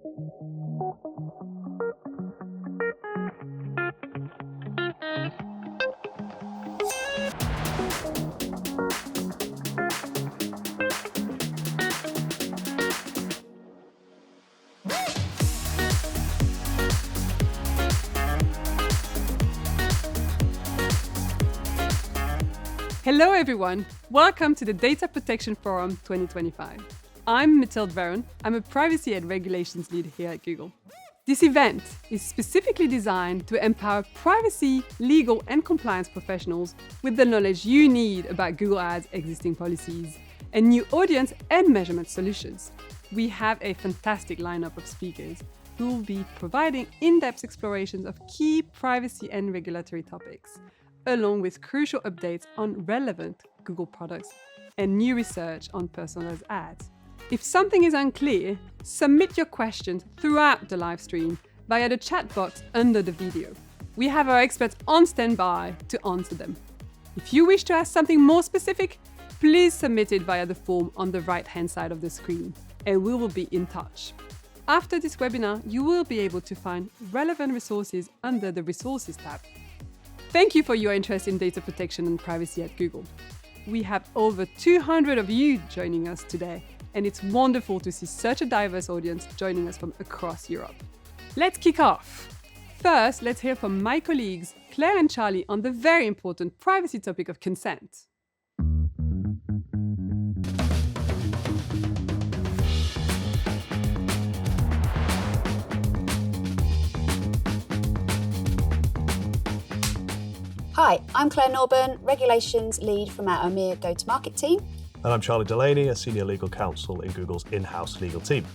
Hello everyone, welcome to the Data Protection Forum 2025. I'm Mathilde Veron, I'm a Privacy and Regulations Lead here at Google. This event is specifically designed to empower privacy, legal and compliance professionals with the knowledge you need about Google Ads' existing policies and new audience and measurement solutions. We have a fantastic lineup of speakers who will be providing in-depth explorations of key privacy and regulatory topics, along with crucial updates on relevant Google products and new research on personalized ads. If something is unclear, submit your questions throughout the live stream via the chat box under the video. We have our experts on standby to answer them. If you wish to ask something more specific, please submit it via the form on the right-hand side of the screen, and we will be in touch. After this webinar, you will be able to find relevant resources under the Resources tab. Thank you for your interest in data protection and privacy at Google. We have over 200 of you joining us today, and it's wonderful to see such a diverse audience joining us from across Europe. Let's kick off. First, let's hear from my colleagues, Claire and Charlie, on the very important privacy topic of consent. Hi, I'm Claire Norburn, Regulations Lead from our EMEA Go-to-Market team. And I'm Charlie Delaney, a Senior Legal Counsel in Google's in-house legal team.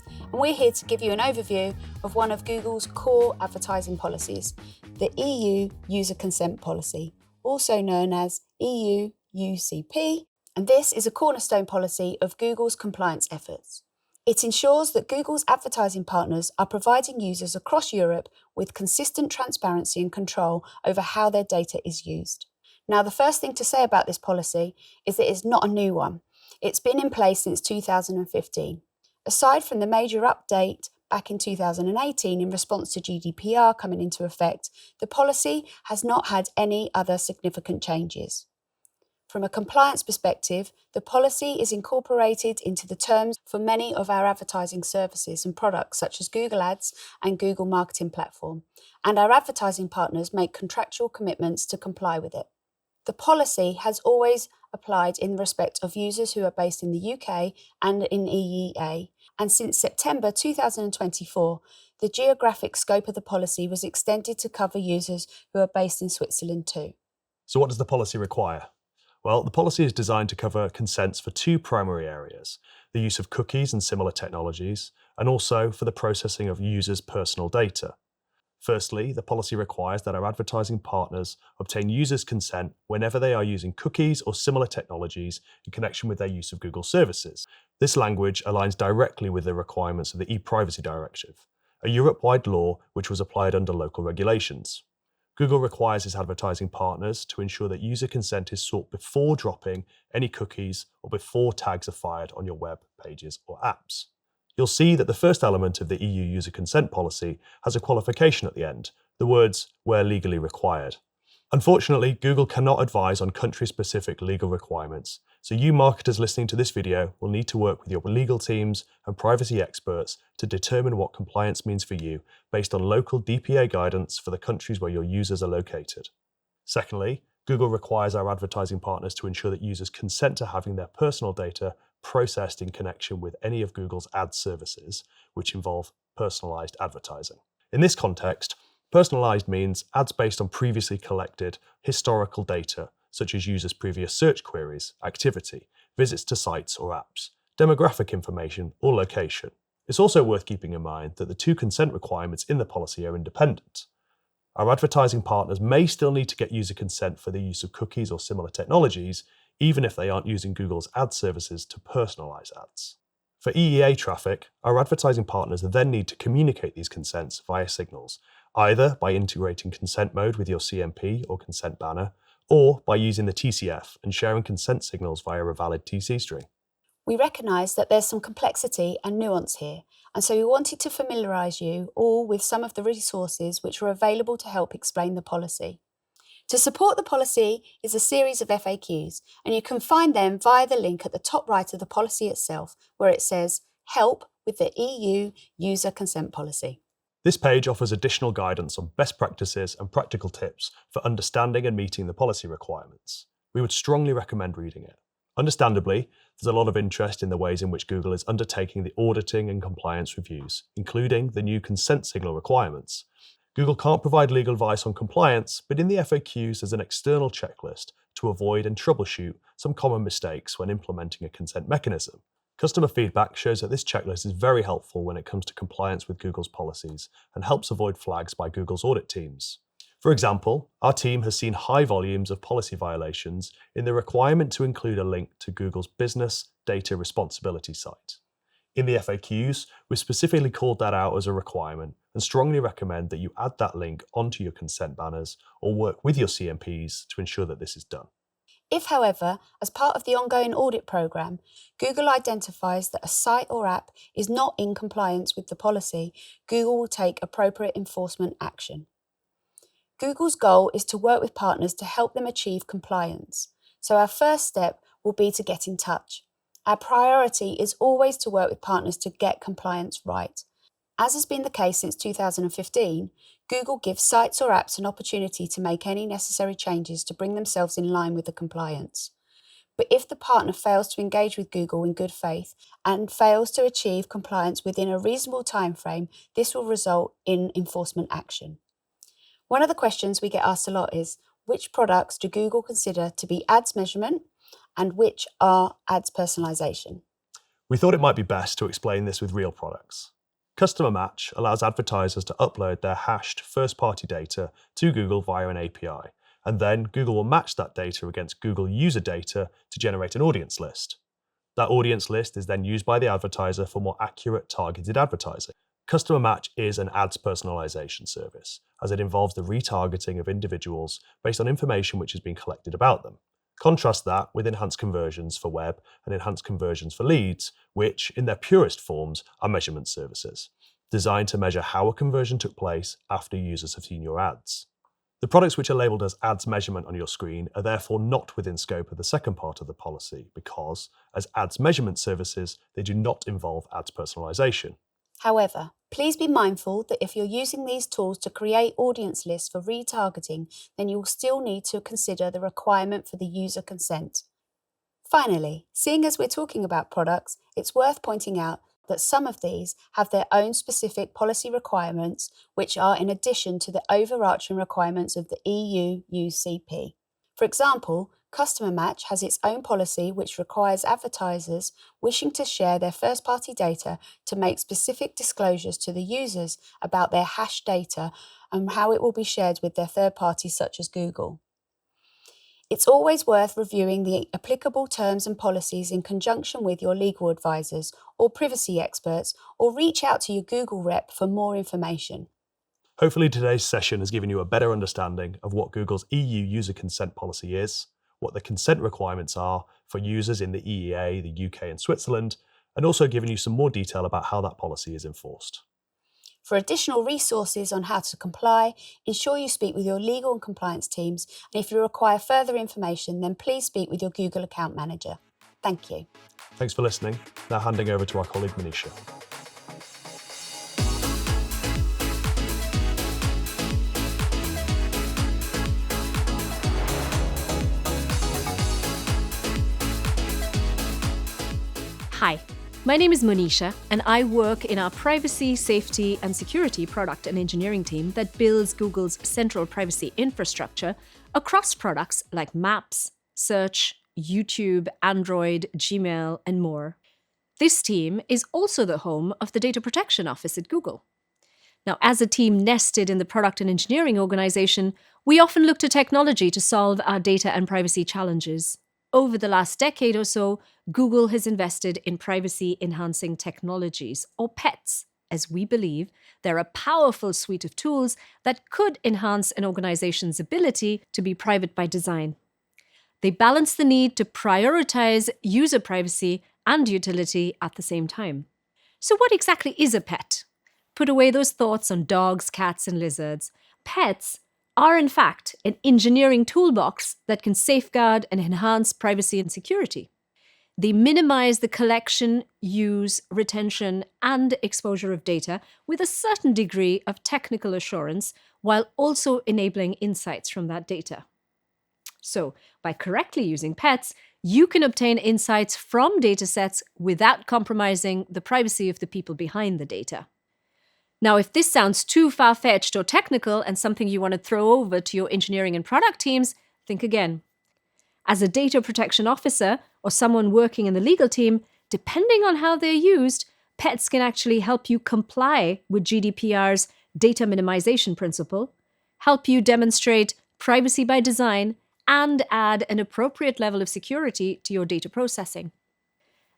And we're here to give you an overview of one of Google's core advertising policies, the EU User Consent Policy, also known as EUUCP, and this is a cornerstone policy of Google's compliance efforts. It ensures that Google's advertising partners are providing users across Europe with consistent transparency and control over how their data is used. Now, the first thing to say about this policy is that it's not a new one. It's been in place since 2015. Aside from the major update back in 2018 in response to GDPR coming into effect, the policy has not had any other significant changes. From a compliance perspective, the policy is incorporated into the terms for many of our advertising services and products such as Google Ads and Google Marketing Platform, and our advertising partners make contractual commitments to comply with it. The policy has always applied in respect of users who are based in the UK and in EMEA, and since September 2024, the geographic scope of the policy was extended to cover users who are based in Switzerland too. So what does the policy require? Well, the policy is designed to cover consents for two primary areas, the use of cookies and similar technologies, and also for the processing of users' personal data. Firstly, the policy requires that our advertising partners obtain users' consent whenever they are using cookies or similar technologies in connection with their use of Google services. This language aligns directly with the requirements of the ePrivacy Directive, a Europe-wide law which was applied under local regulations. Google requires its advertising partners to ensure that user consent is sought before dropping any cookies or before tags are fired on your web pages or apps. You'll see that the first element of the EU user consent policy has a qualification at the end, the words "where legally required." Unfortunately, Google cannot advise on country-specific legal requirements, so you marketers listening to this video will need to work with your legal teams and privacy experts to determine what compliance means for you based on local DPA guidance for the countries where your users are located. Secondly, Google requires our advertising partners to ensure that users consent to having their personal data processed in connection with any of Google's ad services, which involve personalized advertising. In this context, personalized means ads based on previously collected historical data, such as users' previous search queries, activity, visits to sites or apps, demographic information, or location. It's also worth keeping in mind that the two consent requirements in the policy are independent. Our advertising partners may still need to get user consent for the use of cookies or similar technologies, even if they aren't using Google's ad services to personalize ads. For EEA traffic, our advertising partners then need to communicate these consents via signals, either by integrating consent mode with your CMP or consent banner, or by using the TCF and sharing consent signals via a valid TC string. We recognise that there's some complexity and nuance here, and so we wanted to familiarise you all with some of the resources which are available to help explain the policy. To support the policy is a series of FAQs, and you can find them via the link at the top right of the policy itself, where it says Help with the EU User Consent Policy. This page offers additional guidance on best practices and practical tips for understanding and meeting the policy requirements. We would strongly recommend reading it. Understandably, there's a lot of interest in the ways in which Google is undertaking the auditing and compliance reviews, including the new consent signal requirements. Google can't provide legal advice on compliance, but in the FAQs there's an external checklist to avoid and troubleshoot some common mistakes when implementing a consent mechanism. Customer feedback shows that this checklist is very helpful when it comes to compliance with Google's policies and helps avoid flags by Google's audit teams. For example, our team has seen high volumes of policy violations in the requirement to include a link to Google's Business Data Responsibility site. In the FAQs, we specifically called that out as a requirement and strongly recommend that you add that link onto your consent banners or work with your CMPs to ensure that this is done. If, however, as part of the ongoing audit programme, Google identifies that a site or app is not in compliance with the policy, Google will take appropriate enforcement action. Google's goal is to work with partners to help them achieve compliance, so our first step will be to get in touch. Our priority is always to work with partners to get compliance right. As has been the case since 2015, Google gives sites or apps an opportunity to make any necessary changes to bring themselves in line with the compliance. But if the partner fails to engage with Google in good faith and fails to achieve compliance within a reasonable timeframe, this will result in enforcement action. One of the questions we get asked a lot is, which products do Google consider to be ads measurement and which are ads personalization? We thought it might be best to explain this with real products. Customer Match allows advertisers to upload their hashed first-party data to Google via an API, and then Google will match that data against Google user data to generate an audience list. That audience list is then used by the advertiser for more accurate targeted advertising. Customer Match is an ads personalization service, as it involves the retargeting of individuals based on information which has been collected about them. Contrast that with enhanced conversions for web and enhanced conversions for leads, which, in their purest forms, are measurement services, designed to measure how a conversion took place after users have seen your ads. The products which are labelled as ads measurement on your screen are therefore not within scope of the second part of the policy because, as ads measurement services, they do not involve ads personalization. However, please be mindful that if you're using these tools to create audience lists for retargeting, then you will still need to consider the requirement for the user consent. Finally, seeing as we're talking about products, it's worth pointing out that some of these have their own specific policy requirements, which are in addition to the overarching requirements of the EUUCP. For example, Customer Match has its own policy which requires advertisers wishing to share their first-party data to make specific disclosures to the users about their hashed data and how it will be shared with their third parties such as Google. It's always worth reviewing the applicable terms and policies in conjunction with your legal advisors or privacy experts, or reach out to your Google rep for more information. Hopefully today's session has given you a better understanding of what Google's EU user consent policy is, what the consent requirements are for users in the EEA, the UK and Switzerland, and also given you some more detail about how that policy is enforced. For additional resources on how to comply, ensure you speak with your legal and compliance teams, and if you require further information, then please speak with your Google account manager. Thank you. Thanks for listening. Now handing over to our colleague Manisha. Hi, my name is Monisha, and I work in our privacy, safety, and security product and engineering team that builds Google's central privacy infrastructure across products like Maps, Search, YouTube, Android, Gmail, and more. This team is also the home of the Data Protection Office at Google. Now, as a team nested in the product and engineering organization, we often look to technology to solve our data and privacy challenges. Over the last decade or so, Google has invested in privacy-enhancing technologies, or PETs, as we believe they're a powerful suite of tools that could enhance an organization's ability to be private by design. They balance the need to prioritize user privacy and utility at the same time. So what exactly is a pet? Put away those thoughts on dogs, cats, and lizards. Pets are in fact an engineering toolbox that can safeguard and enhance privacy and security. They minimize the collection, use, retention, and exposure of data with a certain degree of technical assurance, while also enabling insights from that data. So, by correctly using pets, you can obtain insights from datasets without compromising the privacy of the people behind the data. Now, if this sounds too far-fetched or technical and something you want to throw over to your engineering and product teams, think again. As a data protection officer or someone working in the legal team, depending on how they're used, pets can actually help you comply with GDPR's data minimization principle, help you demonstrate privacy by design, and add an appropriate level of security to your data processing.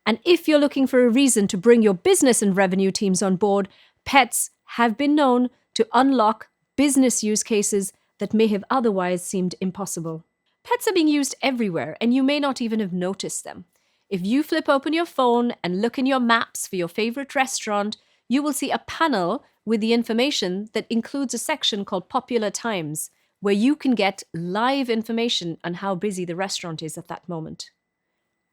And if you're looking for a reason to bring your business and revenue teams on board, pets have been known to unlock business use cases that may have otherwise seemed impossible. Pets are being used everywhere, and you may not even have noticed them. If you flip open your phone and look in your maps for your favorite restaurant, you will see a panel with the information that includes a section called Popular Times, where you can get live information on how busy the restaurant is at that moment.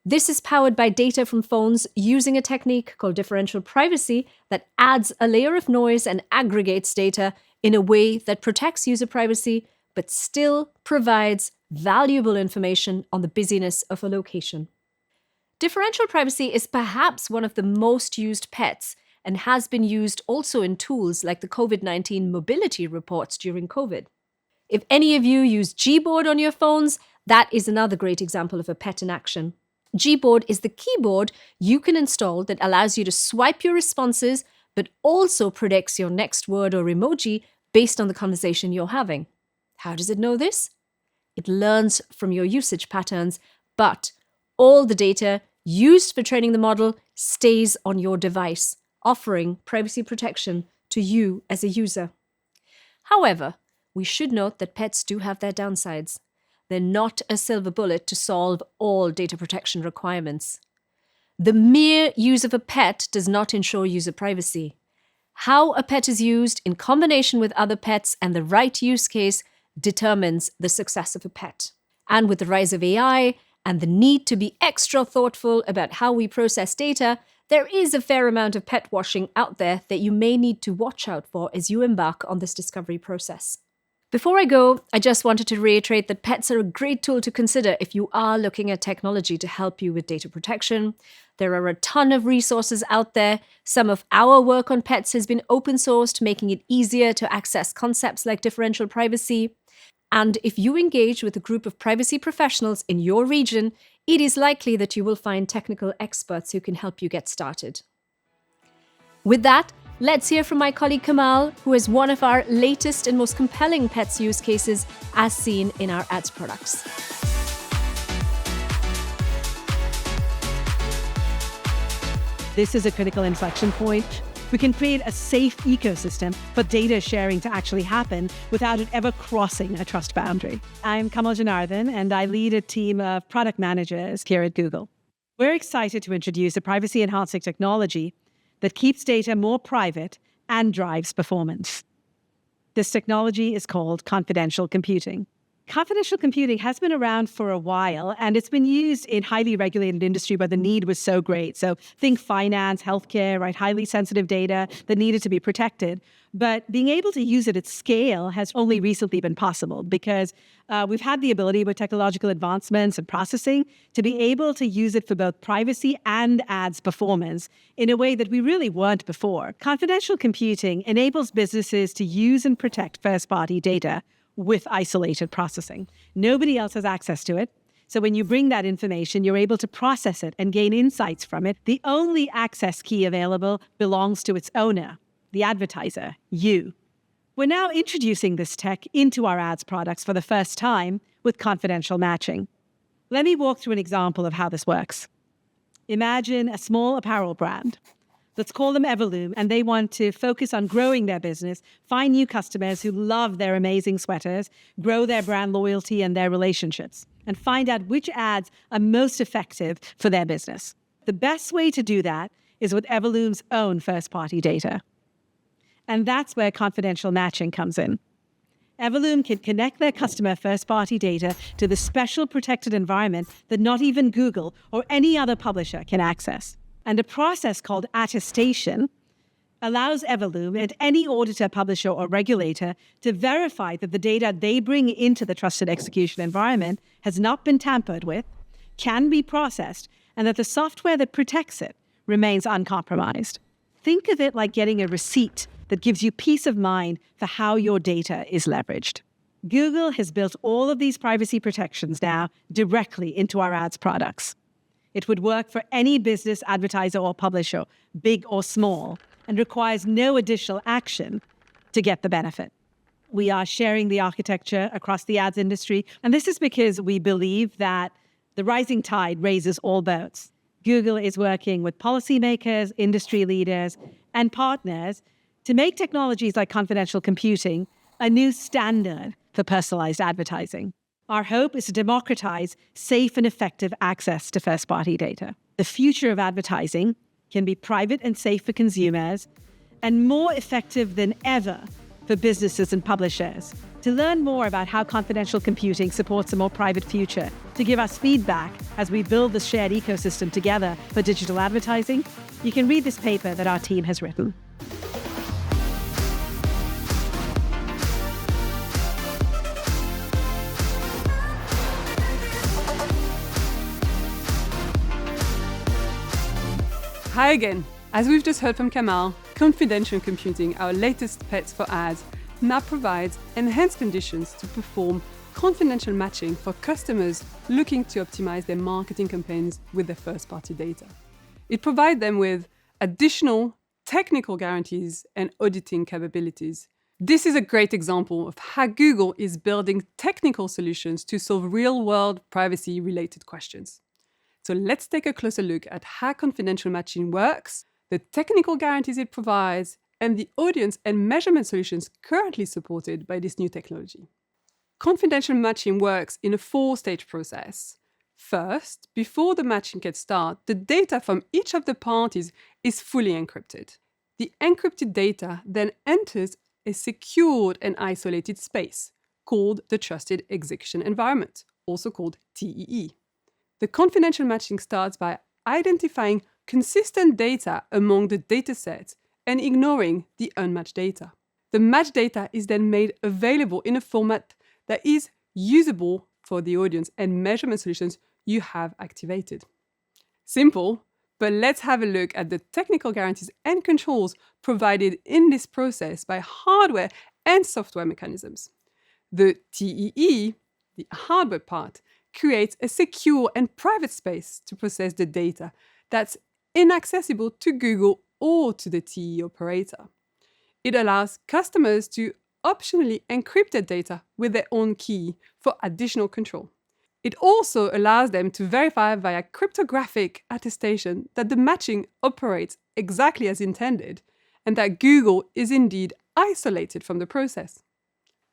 This is powered by data from phones using a technique called differential privacy that adds a layer of noise and aggregates data in a way that protects user privacy but still provides valuable information on the busyness of a location. Differential privacy is perhaps one of the most used pets and has been used also in tools like the COVID-19 mobility reports during COVID. If any of you use Gboard on your phones, that is another great example of a pet in action. Gboard is the keyboard you can install that allows you to swipe your responses, but also predicts your next word or emoji based on the conversation you're having. How does it know this? It learns from your usage patterns, but all the data used for training the model stays on your device, offering privacy protection to you as a user. However, we should note that pets do have their downsides. They're not a silver bullet to solve all data protection requirements. The mere use of a pet does not ensure user privacy. How a pet is used in combination with other pets and the right use case determines the success of a pet. And with the rise of AI and the need to be extra thoughtful about how we process data, there is a fair amount of pet washing out there that you may need to watch out for as you embark on this discovery process. Before I go, I just wanted to reiterate that pets are a great tool to consider if you are looking at technology to help you with data protection. There are a ton of resources out there. Some of our work on pets has been open sourced, making it easier to access concepts like differential privacy. And if you engage with a group of privacy professionals in your region, it is likely that you will find technical experts who can help you get started. With that, let's hear from my colleague Kamal, who is one of our latest and most compelling pets use cases as seen in our ads products. This is a critical inflection point. We can create a safe ecosystem for data sharing to actually happen without it ever crossing a trust boundary. I'm Kamal Janardhan, and I lead a team of product managers here at Google. We're excited to introduce a privacy-enhancing technology that keeps data more private and drives performance. This technology is called confidential computing. Confidential computing has been around for a while, and it's been used in highly regulated industry where the need was so great. So think finance, healthcare, right? Highly sensitive data that needed to be protected. But being able to use it at scale has only recently been possible because we've had the ability with technological advancements and processing to be able to use it for both privacy and ads performance in a way that we really weren't before. Confidential computing enables businesses to use and protect first-party data with isolated processing. Nobody else has access to it. So when you bring that information, you're able to process it and gain insights from it. The only access key available belongs to its owner, the advertiser, you. We're now introducing this tech into our ads products for the first time with confidential matching. Let me walk through an example of how this works. Imagine a small apparel brand. Let's call them Everloom, and they want to focus on growing their business, find new customers who love their amazing sweaters, grow their brand loyalty and their relationships, and find out which ads are most effective for their business. The best way to do that is with Evolume's own first-party data. And that's where confidential matching comes in. Evolume can connect their customer first-party data to the special protected environment that not even Google or any other publisher can access. And a process called attestation allows Evolume and any auditor, publisher, or regulator to verify that the data they bring into the trusted execution environment has not been tampered with, can be processed, and that the software that protects it remains uncompromised. Think of it like getting a receipt that gives you peace of mind for how your data is leveraged. Google has built all of these privacy protections now directly into our ads products. It would work for any business, advertiser, or publisher, big or small, and requires no additional action to get the benefit. We are sharing the architecture across the ads industry, and this is because we believe that the rising tide raises all boats. Google is working with policymakers, industry leaders, and partners to make technologies like confidential computing a new standard for personalized advertising. Our hope is to democratize safe and effective access to first-party data. The future of advertising can be private and safe for consumers, and more effective than ever for businesses and publishers. To learn more about how confidential computing supports a more private future, to give us feedback as we build the shared ecosystem together for digital advertising, you can read this paper that our team has written. Hi again. As we've just heard from Kamal, confidential computing, our latest pets for ads, now provides enhanced conditions to perform confidential matching for customers looking to optimize their marketing campaigns with their first-party data. It provides them with additional technical guarantees and auditing capabilities. This is a great example of how Google is building technical solutions to solve real-world privacy-related questions. So let's take a closer look at how confidential matching works, the technical guarantees it provides, and the audience and measurement solutions currently supported by this new technology. Confidential matching works in a 4-stage process. First, before the matching can start, the data from each of the parties is fully encrypted. The encrypted data then enters a secured and isolated space called the Trusted Execution Environment, also called TEE. The confidential matching starts by identifying consistent data among the datasets and ignoring the unmatched data. The matched data is then made available in a format that is usable for the audience and measurement solutions you have activated. Simple, but let's have a look at the technical guarantees and controls provided in this process by hardware and software mechanisms. The TEE, the hardware part, creates a secure and private space to process the data that's inaccessible to Google or to the TEE operator. It allows customers to optionally encrypt their data with their own key for additional control. It also allows them to verify via cryptographic attestation that the matching operates exactly as intended and that Google is indeed isolated from the process.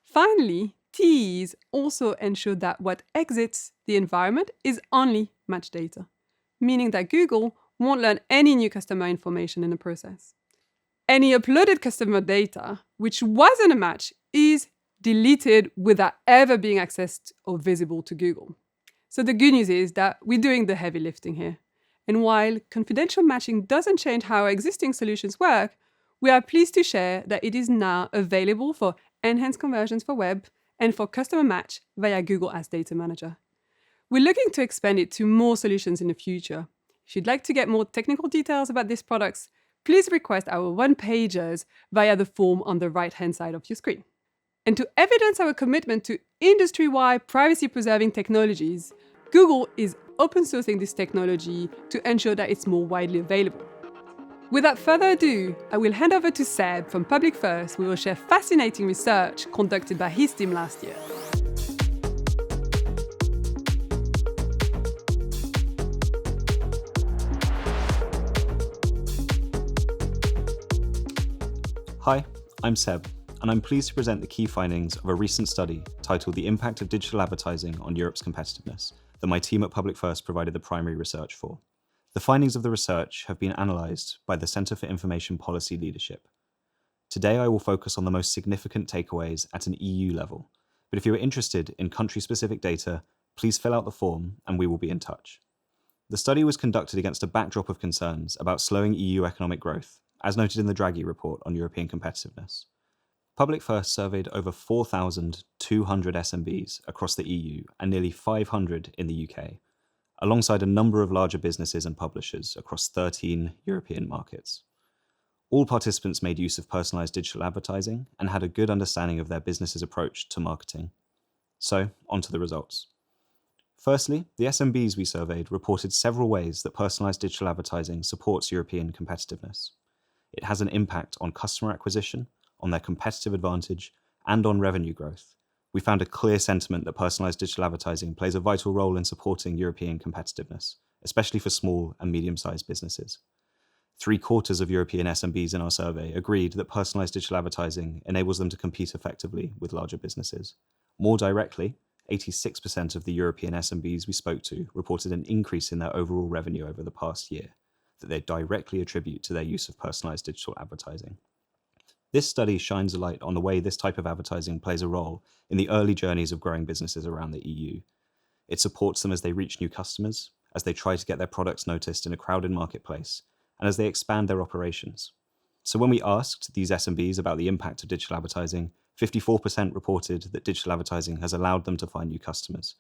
Finally, TEEs also ensure that what exits the environment is only matched data, meaning that Google won't learn any new customer information in the process. Any uploaded customer data, which wasn't a match, is deleted without ever being accessed or visible to Google. So the good news is that we're doing the heavy lifting here. And while confidential matching doesn't change how our existing solutions work, we are pleased to share that it is now available for enhanced conversions for web and for customer match via Google Ads Data Manager. We're looking to expand it to more solutions in the future. If you'd like to get more technical details about these products, please request our one-pagers via the form on the right-hand side of your screen. And to evidence our commitment to industry-wide privacy-preserving technologies, Google is open sourcing this technology to ensure that it's more widely available. Without further ado, I will hand over to Seb from Public First, who will share fascinating research conducted by his team last year. Hi, I'm Seb, and I'm pleased to present the key findings of a recent study titled The Impact of Digital Advertising on Europe's Competitiveness that my team at Public First provided the primary research for. The findings of the research have been analysed by the Centre for Information Policy Leadership. Today I will focus on the most significant takeaways at an EU level, but if you are interested in country-specific data, please fill out the form and we will be in touch. The study was conducted against a backdrop of concerns about slowing EU economic growth, as noted in the Draghi report on European competitiveness. Public First surveyed over 4,200 SMBs across the EU and nearly 500 in the UK, alongside a number of larger businesses and publishers across 13 European markets. All participants made use of personalised digital advertising and had a good understanding of their business's approach to marketing. So, on to the results. Firstly, the SMBs we surveyed reported several ways that personalised digital advertising supports European competitiveness. It has an impact on customer acquisition, on their competitive advantage, and on revenue growth. We found a clear sentiment that personalised digital advertising plays a vital role in supporting European competitiveness, especially for small and medium-sized businesses. 3/4 of European SMBs in our survey agreed that personalised digital advertising enables them to compete effectively with larger businesses. More directly, 86% of the European SMBs we spoke to reported an increase in their overall revenue over the past year that they directly attribute to their use of personalised digital advertising. This study shines a light on the way this type of advertising plays a role in the early journeys of growing businesses around the EU. It supports them as they reach new customers, as they try to get their products noticed in a crowded marketplace, and as they expand their operations. So when we asked these SMBs about the impact of digital advertising, 54% reported that digital advertising has allowed them to find new customers.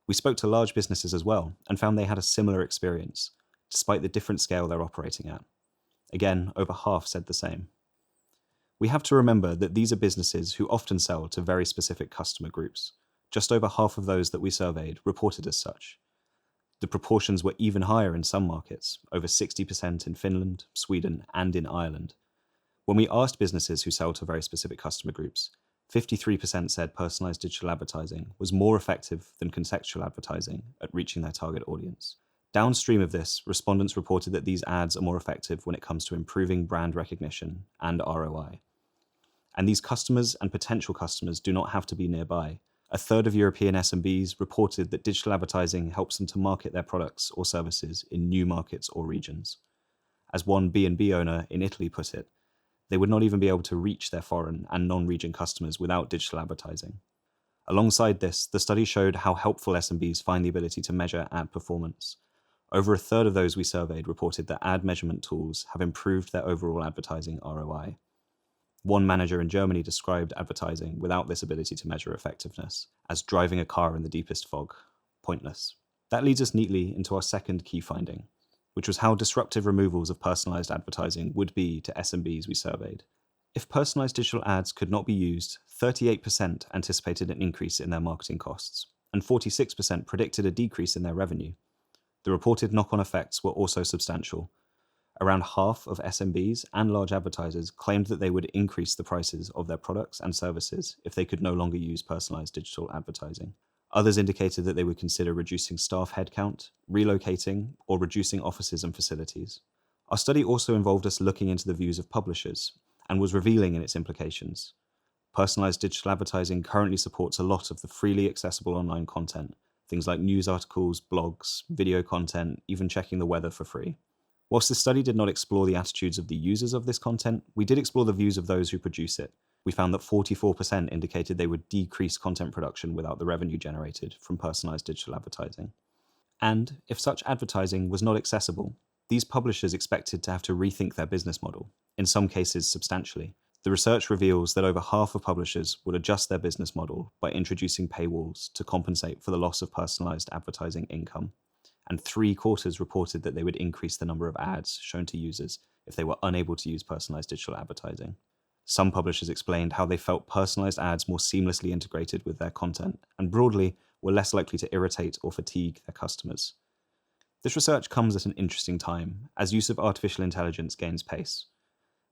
We spoke to large businesses as well and found they had a similar experience, despite the different scale they're operating at. Again, over half said the same. We have to remember that these are businesses who often sell to very specific customer groups. Just over half of those that we surveyed reported as such. The proportions were even higher in some markets, over 60% in Finland, Sweden, and in Ireland. When we asked businesses who sell to very specific customer groups, 53% said personalised digital advertising was more effective than contextual advertising at reaching their target audience. Downstream of this, respondents reported that these ads are more effective when it comes to improving brand recognition and ROI. And these customers and potential customers do not have to be nearby. 1/3 of European SMBs reported that digital advertising helps them to market their products or services in new markets or regions. As one B&B owner in Italy put it, they would not even be able to reach their foreign and non-region customers without digital advertising. Alongside this, the study showed how helpful SMBs find the ability to measure ad performance. Over 1/3 of those we surveyed reported that ad measurement tools have improved their overall advertising ROI. One manager in Germany described advertising without this ability to measure effectiveness as driving a car in the deepest fog, pointless. That leads us neatly into our second key finding, which was how disruptive removals of personalised advertising would be to SMBs we surveyed. If personalised digital ads could not be used, 38% anticipated an increase in their marketing costs, and 46% predicted a decrease in their revenue. The reported knock-on effects were also substantial. Around half of SMBs and large advertisers claimed that they would increase the prices of their products and services if they could no longer use personalised digital advertising. Others indicated that they would consider reducing staff headcount, relocating, or reducing offices and facilities. Our study also involved us looking into the views of publishers and was revealing in its implications. Personalised digital advertising currently supports a lot of the freely accessible online content, things like news articles, blogs, video content, even checking the weather for free. Whilst the study did not explore the attitudes of the users of this content, we did explore the views of those who produce it. We found that 44% indicated they would decrease content production without the revenue generated from personalised digital advertising. And if such advertising was not accessible, these publishers expected to have to rethink their business model, in some cases substantially. The research reveals that over half of publishers would adjust their business model by introducing paywalls to compensate for the loss of personalised advertising income. And 3/4 reported that they would increase the number of ads shown to users if they were unable to use personalised digital advertising. Some publishers explained how they felt personalised ads more seamlessly integrated with their content, and broadly were less likely to irritate or fatigue their customers. This research comes at an interesting time, as use of artificial intelligence gains pace.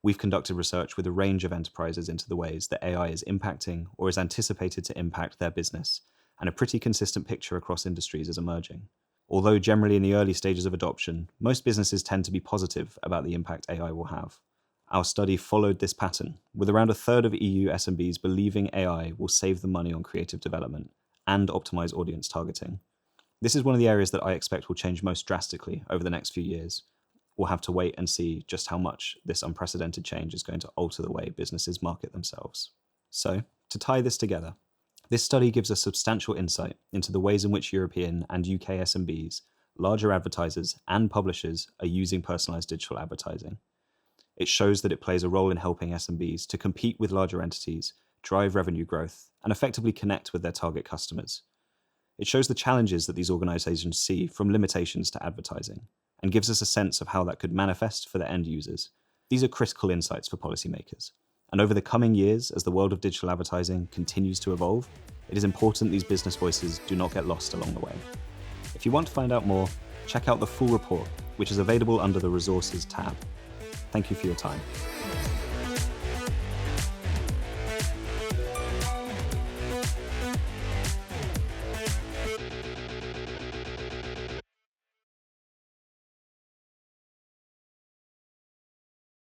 We've conducted research with a range of enterprises into the ways that AI is impacting or is anticipated to impact their business, and a pretty consistent picture across industries is emerging. Although generally in the early stages of adoption, most businesses tend to be positive about the impact AI will have. Our study followed this pattern, with around 1/3 of EU SMBs believing AI will save them money on creative development and optimize audience targeting. This is one of the areas that I expect will change most drastically over the next few years. We'll have to wait and see just how much this unprecedented change is going to alter the way businesses market themselves. So, to tie this together, this study gives us substantial insight into the ways in which European and UK SMBs, larger advertisers, and publishers are using personalized digital advertising. It shows that it plays a role in helping SMBs to compete with larger entities, drive revenue growth, and effectively connect with their target customers. It shows the challenges that these organizations see from limitations to advertising, and gives us a sense of how that could manifest for their end users. These are critical insights for policymakers. And over the coming years, as the world of digital advertising continues to evolve, it is important these business voices do not get lost along the way. If you want to find out more, check out the full report, which is available under the Resources tab. Thank you for your time.